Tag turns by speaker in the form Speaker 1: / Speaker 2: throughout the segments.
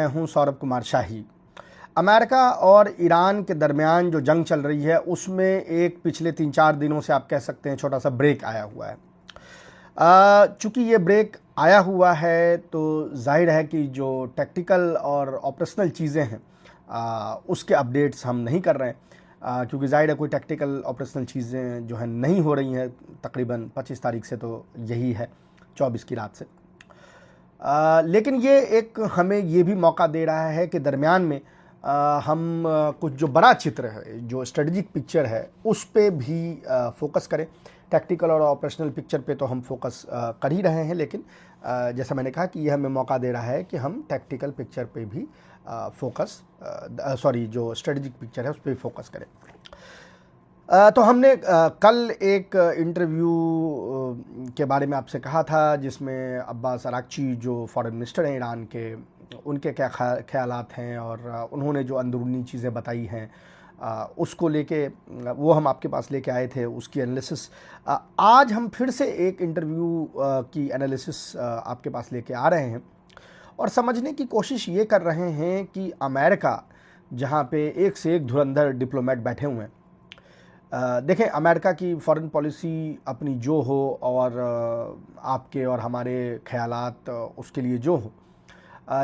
Speaker 1: हूं सौरभ कुमार शाही। अमेरिका और ईरान के दरमियान जो जंग चल रही है उसमें एक पिछले 3-4 दिनों से आप कह सकते हैं छोटा सा ब्रेक आया हुआ है। चूँकि ये ब्रेक आया हुआ है तो जाहिर है कि जो टैक्टिकल और ऑपरेशनल चीज़ें हैं उसके अपडेट्स हम नहीं कर रहे हैं, क्योंकि जाहिर है कोई टैक्टिकल ऑपरेशनल चीज़ें जो हैं नहीं हो रही हैं। तकरीबन 25 तारीख से तो यही है, 24 की रात से। लेकिन ये एक हमें ये भी मौका दे रहा है कि दरमियान में हम कुछ जो बड़ा चित्र है, जो स्ट्रेटजिक पिक्चर है, उस पे भी फोकस करें। टैक्टिकल और ऑपरेशनल पिक्चर पे तो हम फोकस कर ही रहे हैं, लेकिन जैसा मैंने कहा कि यह हमें मौका दे रहा है कि हम टैक्टिकल पिक्चर पे भी जो स्ट्रेटजिक पिक्चर है उस पर फोकस करें। तो हमने कल एक इंटरव्यू के बारे में आपसे कहा था जिसमें अब्बास अरागची जो फॉरेन मिनिस्टर हैं ईरान के, उनके क्या ख्यालात हैं और उन्होंने जो अंदरूनी चीज़ें बताई हैं उसको लेके वो हम आपके पास लेके आए थे, उसकी एनालिसिस। आज हम फिर से एक इंटरव्यू की एनालिसिस आपके पास लेके आ रहे हैं और समझने की कोशिश ये कर रहे हैं कि अमेरिका, जहाँ पे एक से एक धुरंधर डिप्लोमेट बैठे हुए हैं, देखें अमेरिका की फॉरेन पॉलिसी अपनी जो हो और आपके और हमारे ख्यालात उसके लिए जो हो,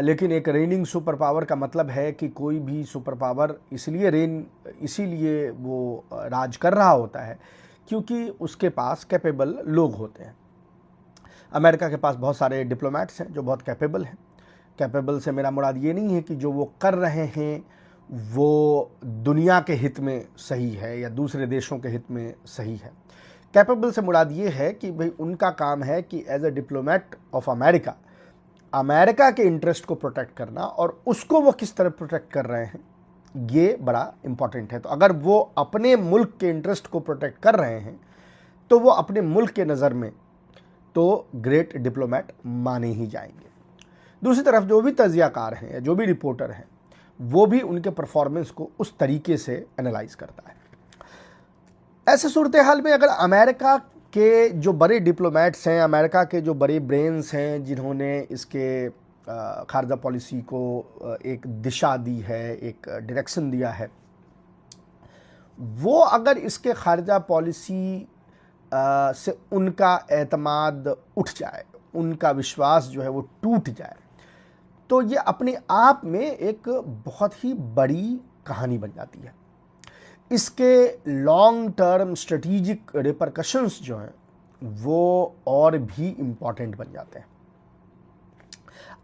Speaker 1: लेकिन एक रेनिंग सुपर पावर का मतलब है कि कोई भी सुपर पावर इसीलिए वो राज कर रहा होता है क्योंकि उसके पास कैपेबल लोग होते हैं। अमेरिका के पास बहुत सारे डिप्लोमेट्स हैं जो बहुत कैपेबल हैं। कैपेबल से मेरा मुराद ये नहीं है कि जो वो कर रहे हैं वो दुनिया के हित में सही है या दूसरे देशों के हित में सही है। कैपेबल से मुराद ये है कि भाई उनका काम है कि as a diplomat of America के इंटरेस्ट को प्रोटेक्ट करना, और उसको वो किस तरह प्रोटेक्ट कर रहे हैं ये बड़ा इंपॉर्टेंट है। तो अगर वो अपने मुल्क के इंटरेस्ट को प्रोटेक्ट कर रहे हैं तो वो अपने मुल्क के नज़र में तो ग्रेट डिप्लोमेट माने ही जाएंगे। दूसरी तरफ जो भी तज्जियाकार हैं या जो भी रिपोर्टर हैं वो भी उनके परफॉर्मेंस को उस तरीके से एनालाइज करता है। ऐसे सूरत हाल में अगर अमेरिका के जो बड़े डिप्लोमेट्स हैं, अमेरिका के जो बड़े ब्रेन्स हैं जिन्होंने इसके खारजा पॉलिसी को एक दिशा दी है, एक डायरेक्शन दिया है, वो अगर इसके खारजा पॉलिसी से उनका एतमाद उठ जाए, उनका विश्वास जो है वो टूट जाए, तो ये अपने आप में एक बहुत ही बड़ी कहानी बन जाती है। इसके लॉन्ग टर्म स्ट्रेटेजिक रिपरकशंस जो हैं वो और भी इम्पॉर्टेंट बन जाते हैं।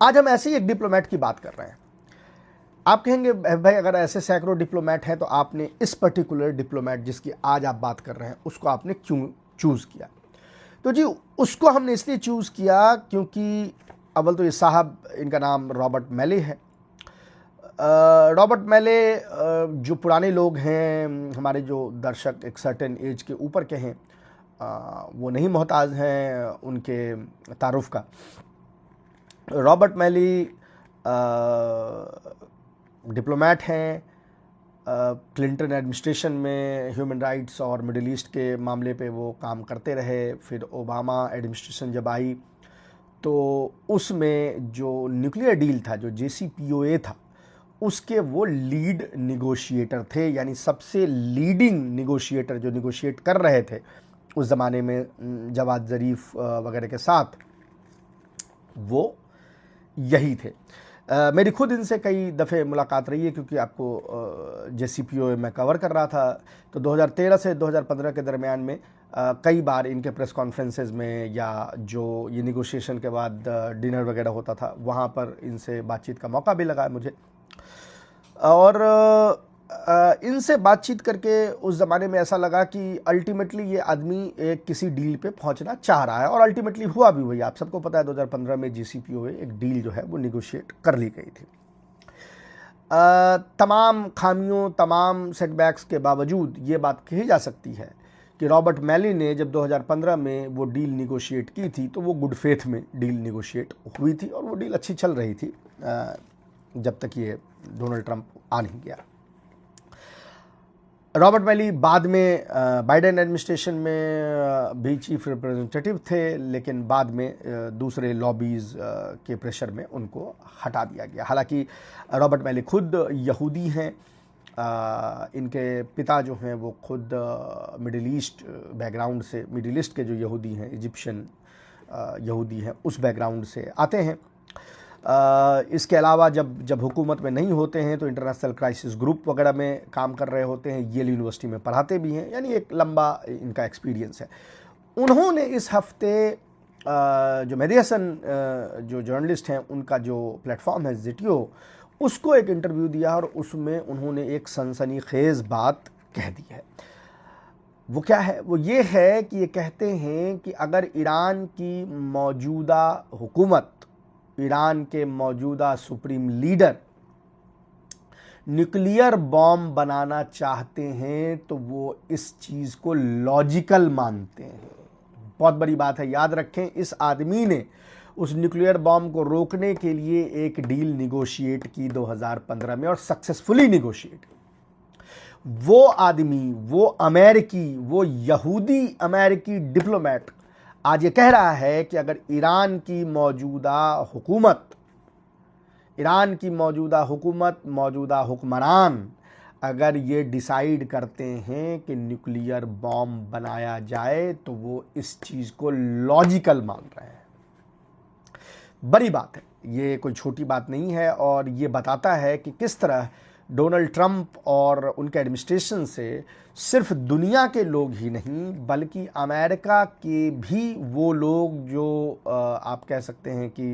Speaker 1: आज हम ऐसे ही एक डिप्लोमेट की बात कर रहे हैं। आप कहेंगे भाई अगर ऐसे सैकड़ों डिप्लोमेट हैं तो आपने इस पर्टिकुलर डिप्लोमेट जिसकी आज आप बात कर रहे हैं उसको आपने क्यों चूज़ किया? तो जी उसको हमने इसलिए चूज़ किया क्योंकि अव्वल तो ये साहब, इनका नाम रॉबर्ट मैले है। रॉबर्ट मैले जो पुराने लोग हैं, हमारे जो दर्शक एक सर्टेन एज के ऊपर के हैं, वो नहीं मोहताज हैं उनके तारुफ का। रॉबर्ट मैले डिप्लोमेट हैं। क्लिंटन एडमिनिस्ट्रेशन में ह्यूमन राइट्स और मिडिल ईस्ट के मामले पे वो काम करते रहे। फिर ओबामा एडमिनिस्ट्रेशन जब आई तो उसमें जो न्यूक्लियर डील था, जो JCPOA था, उसके वो लीड निगोशिएटर थे, यानी सबसे लीडिंग निगोशिएटर जो निगोशिएट कर रहे थे उस ज़माने में जवाद ज़रीफ़ वगैरह के साथ, वो यही थे। मेरी खुद इनसे कई दफ़े मुलाकात रही है क्योंकि आपको JCPOA में कवर कर रहा था। तो 2013 से 2015 के दरमियान में कई बार इनके प्रेस कॉन्फ्रेंसेस में या जो ये निगोशिएशन के बाद डिनर वगैरह होता था वहाँ पर इनसे बातचीत का मौका भी लगा मुझे। और इनसे बातचीत करके उस ज़माने में ऐसा लगा कि अल्टीमेटली ये आदमी एक किसी डील पे पहुंचना चाह रहा है, और अल्टीमेटली हुआ भी वही। आप सबको पता है 2015 में JCPOA एक डील जो है वो निगोशिएट कर ली गई थी। तमाम खामियों, तमाम सेटबैक्स के बावजूद ये बात कही जा सकती है कि रॉबर्ट मैले ने जब 2015 में वो डील निगोशिएट की थी तो वो गुड फेथ में डील निगोशिएट हुई थी और वो डील अच्छी चल रही थी जब तक ये डोनाल्ड ट्रंप आ नहीं गया। रॉबर्ट मैली बाद में बाइडेन एडमिनिस्ट्रेशन में भी चीफ रिप्रेजेंटेटिव थे, लेकिन बाद में दूसरे लॉबीज़ के प्रेशर में उनको हटा दिया गया। हालांकि रॉबर्ट मैली खुद यहूदी हैं, इनके पिता जो हैं वो खुद मिडिल ईस्ट बैकग्राउंड से, मिडिल ईस्ट के जो यहूदी हैं, इजिप्शियन यहूदी हैं, उस बैकग्राउंड से आते हैं। इसके अलावा जब हुकूमत में नहीं होते हैं तो इंटरनेशनल क्राइसिस ग्रुप वगैरह में काम कर रहे होते हैं, येल यूनिवर्सिटी में पढ़ाते भी हैं, यानी एक लंबा इनका एक्सपीरियंस है। उन्होंने इस हफ्ते जो मेडिएशन जो जर्नलिस्ट हैं उनका जो प्लेटफॉर्म है ज़िटियो, उसको एक इंटरव्यू दिया और उसमें उन्होंने एक सनसनीखेज़ बात कह दी है। वो क्या है? वो ये है कि ये कहते हैं कि अगर ईरान की मौजूदा हुकूमत, ईरान के मौजूदा सुप्रीम लीडर न्यूक्लियर बॉम्ब बनाना चाहते हैं तो वो इस चीज़ को लॉजिकल मानते हैं। बहुत बड़ी बात है, याद रखें, इस आदमी ने उस न्यूक्लियर बॉम्ब को रोकने के लिए एक डील निगोशिएट की 2015 में और सक्सेसफुली निगोशिएट की। वो आदमी, वो अमेरिकी, वो यहूदी अमेरिकी डिप्लोमेट आज ये कह रहा है कि अगर ईरान की मौजूदा हुकूमत, मौजूदा हुक्मरान अगर ये डिसाइड करते हैं कि न्यूक्लियर बॉम्ब बनाया जाए तो वो इस चीज़ को लॉजिकल मान रहे हैं। बड़ी बात है, ये कोई छोटी बात नहीं है, और ये बताता है कि किस तरह डोनाल्ड ट्रंप और उनके एडमिनिस्ट्रेशन से सिर्फ दुनिया के लोग ही नहीं बल्कि अमेरिका के भी वो लोग जो आप कह सकते हैं कि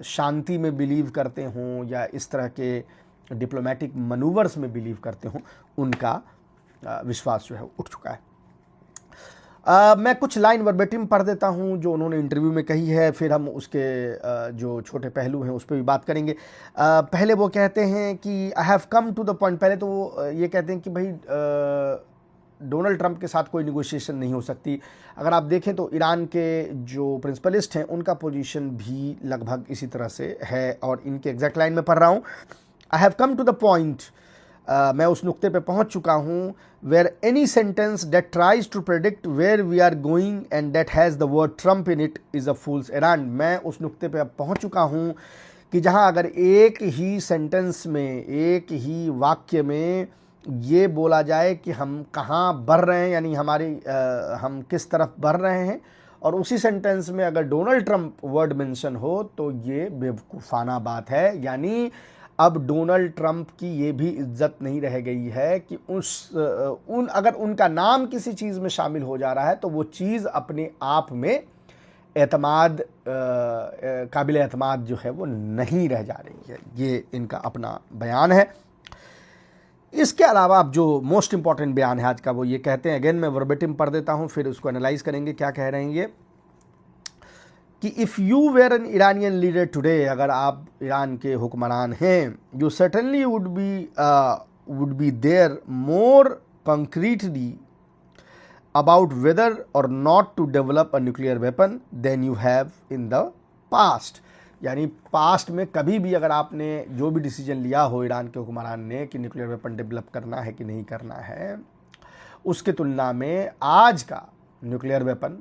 Speaker 1: शांति में बिलीव करते हों या इस तरह के डिप्लोमेटिक मनूवर्स में बिलीव करते हों, उनका विश्वास जो है उठ चुका है। मैं कुछ लाइन वर्बेटिम पढ़ देता हूं जो उन्होंने इंटरव्यू में कही है, फिर हम उसके जो छोटे पहलू हैं उस पर भी बात करेंगे। पहले वो कहते हैं कि I have come to the point. पहले तो वो ये कहते हैं कि भाई डोनाल्ड ट्रंप के साथ कोई निगोशिएशन नहीं हो सकती। अगर आप देखें तो ईरान के जो प्रिंसिपलिस्ट हैं उनका पोजीशन भी लगभग इसी तरह से है, और इनके एग्जैक्ट लाइन में पढ़ रहा हूँ। I have come to the point, मैं उस नुक्ते पे पहुंच चुका हूं, where any sentence that tries to predict where we are going and that has the word Trump in it is a fool's errand। मैं उस नुक्ते पे अब पहुंच चुका हूं कि जहां अगर एक ही सेंटेंस में, एक ही वाक्य में ये बोला जाए कि हम कहाँ बढ़ रहे हैं, यानी हम किस तरफ बढ़ रहे हैं, और उसी सेंटेंस में अगर डोनाल्ड ट्रंप वर्ड मेंशन हो तो ये बेवकूफ़ाना बात है। यानी अब डोनाल्ड ट्रंप की ये भी इज्जत नहीं रह गई है कि अगर उनका नाम किसी चीज़ में शामिल हो जा रहा है तो वो चीज़ अपने आप में काबिल एतमाद जो है वो नहीं रह जा रही है। ये इनका अपना बयान है। इसके अलावा अब जो मोस्ट इंपॉर्टेंट बयान है आज का, वो ये कहते हैं, अगेन मैं वर्बेटिम पढ़ देता हूँ, फिर उसको एनालाइज करेंगे क्या कह रहे हैं ये, कि if you were an Iranian leader today, अगर आप ईरान के हुक्मरान हैं, you certainly would be there more concretely about whether और not to develop a nuclear weapon than you have in the past. यानी पास्ट में कभी भी अगर आपने जो भी डिसीजन लिया हो ईरान के हुक्मरान ने कि न्यूक्लियर वेपन डेवलप करना है कि नहीं करना है, उसके तुलना में आज का न्यूक्लियर वेपन,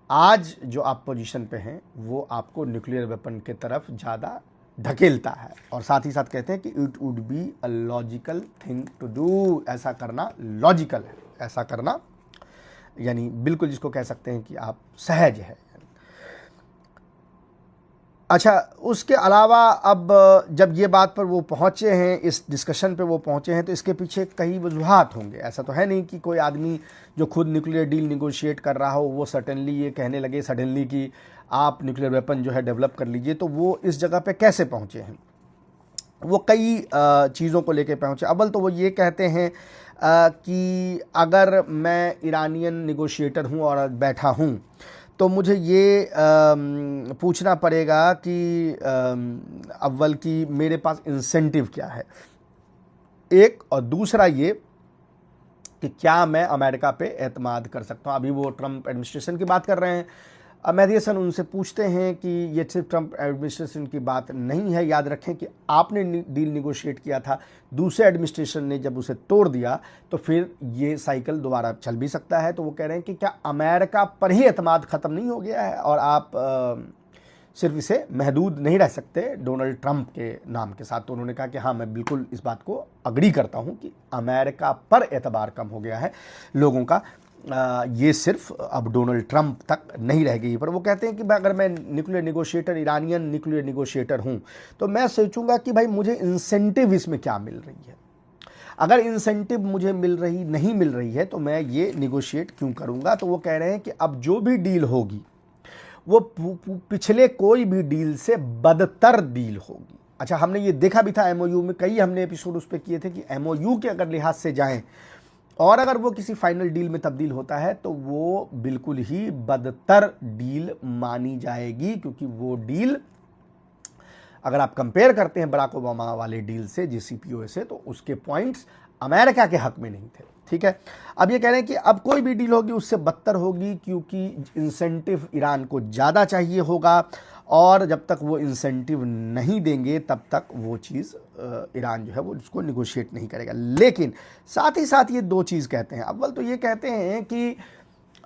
Speaker 1: आज जो आप पोजीशन पे हैं, वो आपको न्यूक्लियर वेपन के तरफ ज़्यादा ढकेलता है। और साथ ही साथ कहते हैं कि it would be a logical thing to do, ऐसा करना लॉजिकल है, ऐसा करना यानी बिल्कुल जिसको कह सकते हैं कि आप सहज है। अच्छा, उसके अलावा अब जब ये बात पर वो पहुँचे हैं, इस डिस्कशन पे वो पहुँचे हैं, तो इसके पीछे कई वजूहात होंगे। ऐसा तो है नहीं कि कोई आदमी जो खुद न्यूक्लियर डील निगोशिएट कर रहा हो वो सडनली ये कहने लगे सडनली कि आप न्यूक्लियर वेपन जो है डेवलप कर लीजिए। तो वो इस जगह पे कैसे पहुँचे हैं? वो कई चीज़ों को लेके पहुँचे। अव्वल तो वो ये कहते हैं कि अगर मैं ईरानियन निगोशिएटर हूँ और बैठा हूँ तो मुझे ये पूछना पड़ेगा कि अव्वल कि मेरे पास इंसेंटिव क्या है, एक, और दूसरा ये कि क्या मैं अमेरिका पे एतमाद कर सकता हूँ। अभी वो ट्रंप एडमिनिस्ट्रेशन की बात कर रहे हैं, मेहदी हसन उनसे पूछते हैं कि ये सिर्फ ट्रंप एडमिनिस्ट्रेशन की बात नहीं है, याद रखें कि आपने डील निगोशिएट किया था, दूसरे एडमिनिस्ट्रेशन ने जब उसे तोड़ दिया तो फिर ये साइकिल दोबारा चल भी सकता है। तो वो कह रहे हैं कि क्या अमेरिका पर ही एतमाद ख़त्म नहीं हो गया है और आप सिर्फ इसे महदूद नहीं रह सकते डोनाल्ड ट्रंप के नाम के साथ। तो उन्होंने कहा कि हाँ, मैं बिल्कुल इस बात को अग्री करता हूँ कि अमेरिका पर एतबार कम हो गया है लोगों का, ये सिर्फ अब डोनाल्ड ट्रंप तक नहीं रह गई। पर वो कहते हैं कि अगर मैं nuclear negotiator, Iranian nuclear negotiator हूँ, तो मैं सोचूंगा कि भाई मुझे इंसेंटिव इसमें क्या मिल रही है। अगर इंसेंटिव मुझे नहीं मिल रही है तो मैं ये निगोशिएट क्यों करूँगा। तो वो कह रहे हैं कि अब जो भी डील होगी वो पिछले कोई भी डील से बदतर डील होगी। अच्छा, हमने ये देखा भी था एमओयू में, कई हमने एपिसोड उस पर किए थे कि एमओयू के अगर लिहाज से जाएं और अगर वो किसी फाइनल डील में तब्दील होता है तो वो बिल्कुल ही बदतर डील मानी जाएगी, क्योंकि वो डील अगर आप कंपेयर करते हैं बराक ओबामा वाले डील से, JCPOA से, तो उसके पॉइंट्स अमेरिका के हक में नहीं थे। ठीक है, अब ये कह रहे हैं कि अब कोई भी डील होगी उससे बदतर होगी, क्योंकि इंसेंटिव ईरान को ज़्यादा चाहिए होगा और जब तक वो इंसेंटिव नहीं देंगे तब तक वो चीज़ ईरान जो है वो उसको निगोशिएट नहीं करेगा। लेकिन साथ ही साथ ये दो चीज़ कहते हैं। अव्वल तो ये कहते हैं कि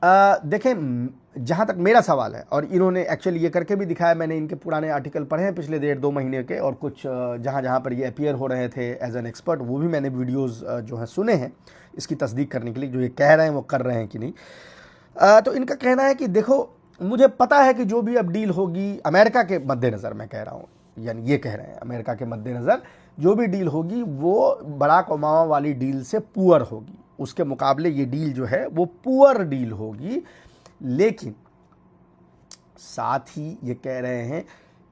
Speaker 1: देखें, जहाँ तक मेरा सवाल है, और इन्होंने एक्चुअली ये करके भी दिखाया, मैंने इनके पुराने आर्टिकल पढ़े हैं पिछले 1.5-2 महीने के, और कुछ जहाँ जहाँ पर ये अपीयर हो रहे थे एज एन एक्सपर्ट, वो भी मैंने वीडियोस जो हैं सुने हैं इसकी तस्दीक करने के लिए, जो ये कह रहे हैं वो कर रहे हैं कि नहीं। तो इनका कहना है कि देखो, मुझे पता है कि जो भी अब डील होगी अमेरिका के मद्देनज़र, मैं कह रहा हूँ, यानी ये कह रहे हैं अमेरिका के मद्देनज़र जो भी डील होगी वो बराक ओबामा वाली डील से पुअर होगी, उसके मुकाबले ये डील जो है वो पुअर डील होगी। लेकिन साथ ही ये कह रहे हैं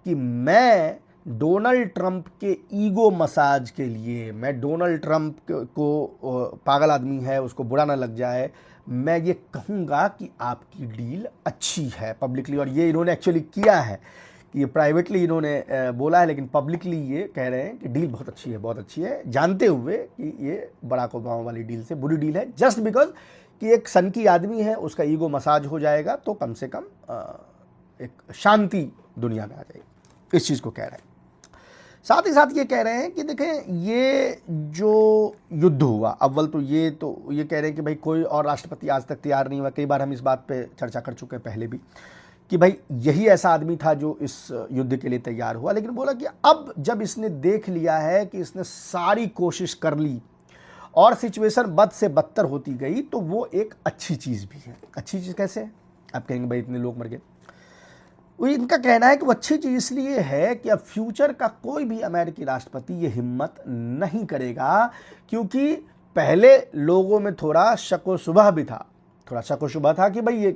Speaker 1: कि मैं डोनाल्ड ट्रंप के ईगो मसाज के लिए, मैं डोनाल्ड ट्रंप को पागल आदमी है, उसको बुरा ना लग जाए, मैं ये कहूँगा कि आपकी डील अच्छी है पब्लिकली। और ये इन्होंने एक्चुअली किया है कि ये प्राइवेटली इन्होंने बोला है, लेकिन पब्लिकली ये कह रहे हैं कि डील बहुत अच्छी है, बहुत अच्छी है, जानते हुए कि ये बराक ओबामा वाली डील से बुरी डील है, जस्ट बिकॉज कि एक सनकी आदमी है, उसका ईगो मसाज हो जाएगा तो कम से कम एक शांति दुनिया में आ जाएगी। इस चीज़ को कह रहे हैं। साथ ही साथ ये कह रहे हैं कि देखें, ये जो युद्ध हुआ, अव्वल तो ये कह रहे हैं कि भाई कोई और राष्ट्रपति आज तक तैयार नहीं हुआ। कई बार हम इस बात पे चर्चा कर चुके हैं पहले भी कि भाई यही ऐसा आदमी था जो इस युद्ध के लिए तैयार हुआ। लेकिन बोला कि अब जब इसने देख लिया है कि इसने सारी कोशिश कर ली और सिचुएशन बद से बदतर होती गई, तो वो एक अच्छी चीज़ भी है। अच्छी चीज़ कैसे है? आप कहेंगे भाई इतने लोग मर गए। इनका कहना है कि वो अच्छी चीज़ इसलिए है कि अब फ्यूचर का कोई भी अमेरिकी राष्ट्रपति ये हिम्मत नहीं करेगा, क्योंकि पहले लोगों में थोड़ा शक व शुबह भी था, थोड़ा शक व शुबह था कि भाई ये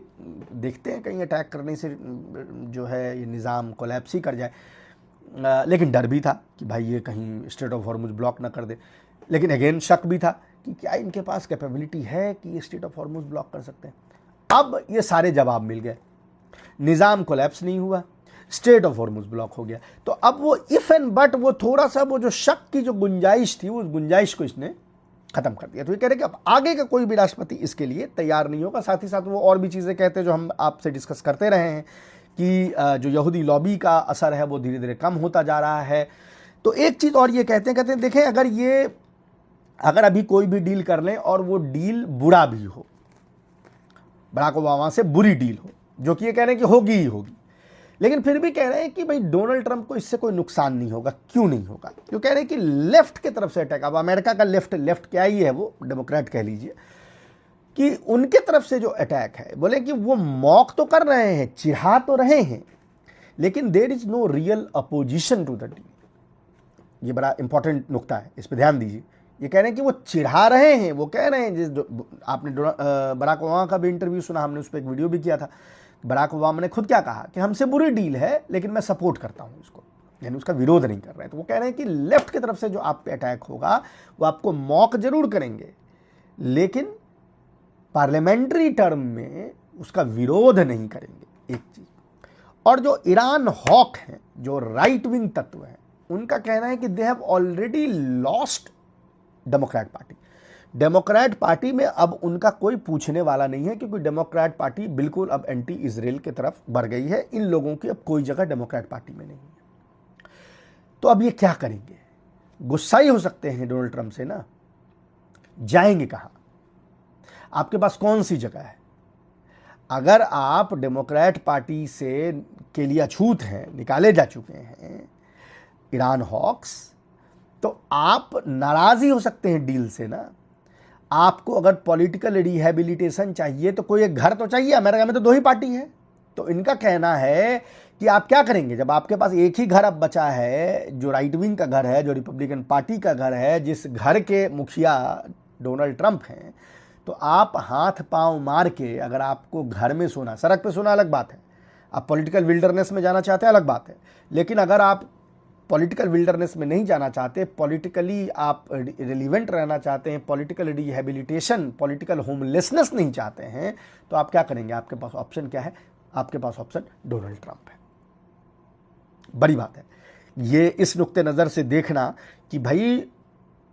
Speaker 1: देखते हैं कहीं अटैक करने से जो है ये निज़ाम कोलैप्स ही कर जाए, लेकिन डर भी था कि भाई ये कहीं स्ट्रेट ऑफ हॉर्मुज ब्लॉक ना कर दे। लेकिन अगेन शक भी था कि क्या इनके पास कैपेबिलिटी है कि ये स्ट्रेट ऑफ हॉर्मुज ब्लॉक कर सकते हैं। अब ये सारे जवाब मिल गए, निज़ाम कोलैप्स नहीं हुआ, स्ट्रेट ऑफ हॉर्मुज ब्लॉक हो गया। तो अब वो इफ एंड बट, वो थोड़ा सा वो जो शक की जो गुंजाइश थी, उस गुंजाइश को इसने खत्म कर दिया। तो ये कह रहे कि अब आगे का कोई भी राष्ट्रपति इसके लिए तैयार नहीं होगा। साथ ही साथ वो और भी चीज़ें कहते हैं जो हम आपसे डिस्कस करते रहे हैं कि जो यहूदी लॉबी का असर है वो धीरे धीरे कम होता जा रहा है। तो एक चीज़ और ये कहते हैं देखें, अगर अभी कोई भी डील कर लें और वो डील बुरा भी हो, बराक ओबामा से बुरी डील हो, जो कि ये कह रहे हैं कि होगी ही होगी, लेकिन फिर भी कह रहे हैं कि भाई डोनाल्ड ट्रंप को इससे कोई नुकसान नहीं होगा। क्यों नहीं होगा? क्यों कह रहे हैं कि लेफ्ट की तरफ से अटैक, अब अमेरिका का लेफ्ट क्या ही है, वो डेमोक्रेट कह लीजिए, कि उनके तरफ से जो अटैक है, बोले कि वो मॉक तो कर रहे हैं, चिढ़ा तो रहे हैं, लेकिन there is no real opposition to the deal. ये बड़ा इंपॉर्टेंट नुक्ता है, इस पर ध्यान दीजिए। ये कह रहे हैं कि वो चिढ़ा रहे हैं, वो कह रहे हैं, आपने बराक ओबामा का भी इंटरव्यू सुना, हमने उस पर एक वीडियो भी किया था। बराक ओबामा ने खुद क्या कहा कि हमसे बुरी डील है लेकिन मैं सपोर्ट करता हूं इसको, यानी उसका विरोध नहीं कर रहे हैं। तो वो कह रहे हैं कि लेफ्ट की तरफ से जो आप पे अटैक होगा वो आपको मॉक जरूर करेंगे, लेकिन पार्लियामेंट्री टर्म में उसका विरोध नहीं करेंगे। एक चीज। और जो ईरान हॉक हैं, जो राइट विंग तत्व हैं, उनका कहना है कि they have already lost Democrat party. Democrat party में अब उनका कोई पूछने वाला नहीं है, क्योंकि डेमोक्रेट पार्टी बिल्कुल अब एंटी इजराइल की तरफ बढ़ गई है। इन लोगों की अब कोई जगह डेमोक्रेट पार्टी में नहीं है। तो अब ये क्या करेंगे? गुस्सा ही हो सकते हैं डोनाल्ड ट्रंप से ना। जाएंगे कहां? आपके पास कौन सी जगह है? अगर आप डेमोक्रेट पार्टी से के लिए अछूत हैं, निकाले जा चुके हैं ईरान हॉक्स, तो आप नाराज ही हो सकते हैं डील से ना। आपको अगर पॉलिटिकल रिहैबिलिटेशन चाहिए तो कोई एक घर तो चाहिए। अमेरिका में तो 2 ही पार्टी है। तो इनका कहना है कि आप क्या करेंगे जब आपके पास एक ही घर अब बचा है, जो राइट विंग का घर है, जो रिपब्लिकन पार्टी का घर है, जिस घर के मुखिया डोनाल्ड ट्रंप हैं। तो आप हाथ पांव मार के, अगर आपको घर में सोना, सड़क पे सोना अलग बात है, आप पॉलिटिकल विल्डरनेस में जाना चाहते हैं अलग बात है, लेकिन अगर आप पॉलिटिकल विल्डरनेस में नहीं जाना चाहते, पॉलिटिकली आप रिलीवेंट रहना चाहते हैं, पॉलिटिकल रिहैबिलिटेशन, पॉलिटिकल होमलेसनेस नहीं चाहते हैं, तो आप क्या करेंगे? आपके पास ऑप्शन क्या है? आपके पास ऑप्शन डोनाल्ड ट्रंप है। बड़ी बात है ये इस नुक्ते नज़र से देखना कि भाई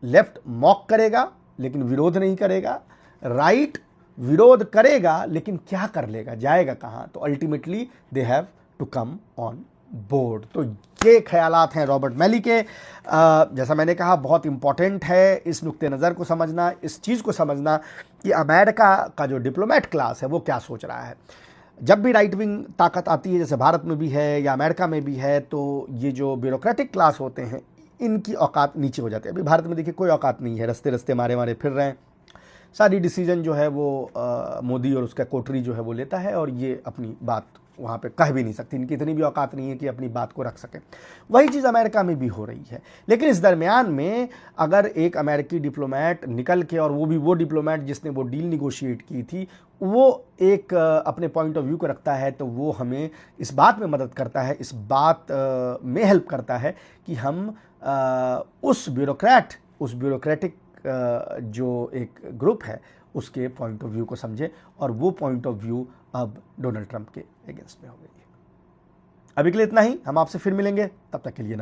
Speaker 1: लेफ्ट मॉक करेगा लेकिन विरोध नहीं करेगा, राइट विरोध करेगा लेकिन क्या कर लेगा, जाएगा कहाँ? तो ultimately they have to come on board. तो ये ख्यालात हैं रॉबर्ट मैली के। जैसा मैंने कहा, बहुत इंपॉर्टेंट है इस नुक्ते नज़र को समझना, इस चीज़ को समझना कि अमेरिका का जो डिप्लोमेट क्लास है वो क्या सोच रहा है। जब भी राइट विंग ताकत आती है, जैसे भारत में भी है या अमेरिका में भी है, तो ये जो ब्यूरोक्रेटिक क्लास होते हैं इनकी औकात नीचे हो जाती है। अभी भारत में देखिए कोई औकात नहीं है, रस्ते रस्ते मारे मारे फिर रहे हैं। सारी डिसीजन जो है वो मोदी और उसका कोटरी जो है वो लेता है, और ये अपनी बात वहाँ पे कह भी नहीं सकती। इनकी इतनी भी औकात नहीं है कि अपनी बात को रख सकें। वही चीज़ अमेरिका में भी हो रही है। लेकिन इस दरमियान में अगर एक अमेरिकी डिप्लोमेट निकल के, और वो भी वो डिप्लोमेट जिसने वो डील निगोशिएट की थी, वो एक अपने पॉइंट ऑफ व्यू को रखता है, तो वो हमें इस बात में मदद करता है, इस बात में हेल्प करता है कि हम उस ब्यूरोक्रेटिक जो एक ग्रुप है उसके पॉइंट ऑफ व्यू को समझे, और वो पॉइंट ऑफ व्यू अब डोनाल्ड ट्रंप के अगेंस्ट में हो गई है। अभी के लिए इतना ही। हम आपसे फिर मिलेंगे, तब तक के लिए